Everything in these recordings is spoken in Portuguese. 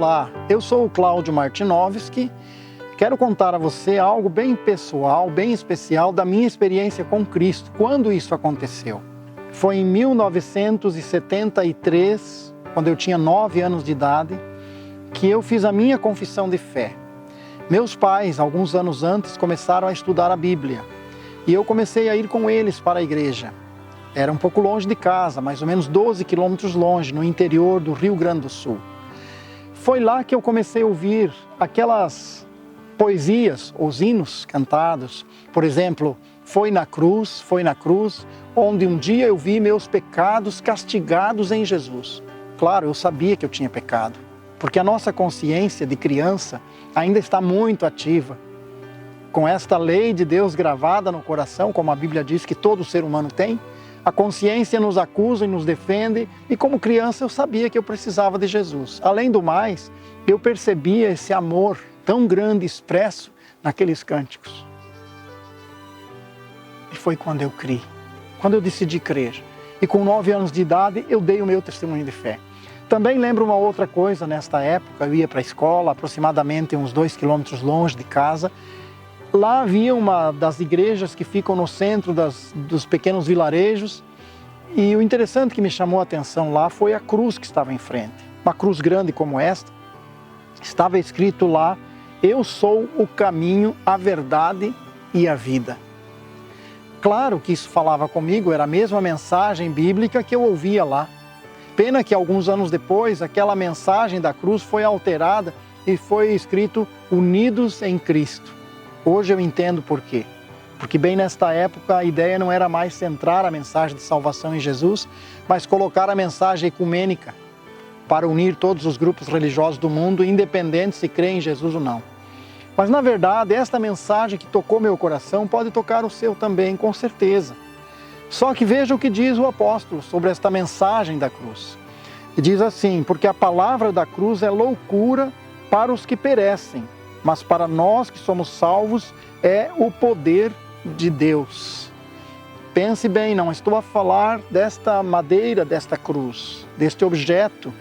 Olá, eu sou o Cláudio Martinovski. Quero contar a você algo bem pessoal, bem especial da minha experiência com Cristo. Quando isso aconteceu? Foi em 1973, quando eu tinha 9 anos de idade, que eu fiz a minha confissão de fé. Meus pais, alguns anos antes, começaram a estudar a Bíblia e eu comecei a ir com eles para a igreja. Era um pouco longe de casa, mais ou menos 12 quilômetros longe, no interior do Rio Grande do Sul. Foi lá que eu comecei a ouvir aquelas poesias, os hinos cantados. Por exemplo, foi na cruz, onde um dia eu vi meus pecados castigados em Jesus. Claro, eu sabia que eu tinha pecado, porque a nossa consciência de criança ainda está muito ativa. Com esta lei de Deus gravada no coração, como a Bíblia diz que todo ser humano tem, a consciência nos acusa e nos defende, e como criança eu sabia que eu precisava de Jesus. Além do mais, eu percebia esse amor tão grande expresso naqueles cânticos. E foi quando eu criei, quando eu decidi crer. E com 9 anos de idade eu dei o meu testemunho de fé. Também lembro uma outra coisa, nesta época eu ia para a escola, aproximadamente uns 2 quilômetros longe de casa. Lá havia uma das igrejas que ficam no centro dos pequenos vilarejos, e o interessante que me chamou a atenção lá foi a cruz que estava em frente. Uma cruz grande como esta, estava escrito lá: eu sou o caminho, a verdade e a vida. Claro que isso falava comigo, era a mesma mensagem bíblica que eu ouvia lá. Pena que alguns anos depois, aquela mensagem da cruz foi alterada e foi escrito unidos em Cristo. Hoje eu entendo por quê. Porque bem nesta época a ideia não era mais centrar a mensagem de salvação em Jesus, mas colocar a mensagem ecumênica para unir todos os grupos religiosos do mundo, independente se creem em Jesus ou não. Mas na verdade, esta mensagem que tocou meu coração pode tocar o seu também, com certeza. Só que veja o que diz o apóstolo sobre esta mensagem da cruz. E diz assim: porque a palavra da cruz é loucura para os que perecem, mas para nós que somos salvos é o poder de Deus. Pense bem, não estou a falar desta madeira, desta cruz, deste objeto,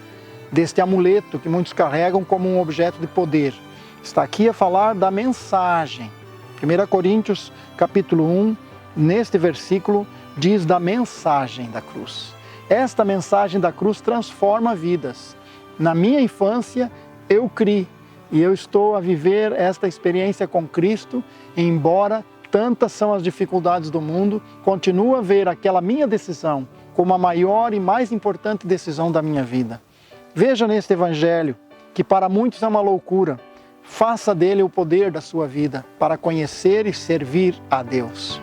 deste amuleto que muitos carregam como um objeto de poder. Está aqui a falar da mensagem. 1 Coríntios capítulo 1, neste versículo, diz da mensagem da cruz. Esta mensagem da cruz transforma vidas. Na minha infância eu criei, e eu estou a viver esta experiência com Cristo, embora tantas são as dificuldades do mundo, continuo a ver aquela minha decisão como a maior e mais importante decisão da minha vida. Veja neste Evangelho, que para muitos é uma loucura, faça dele o poder da sua vida para conhecer e servir a Deus.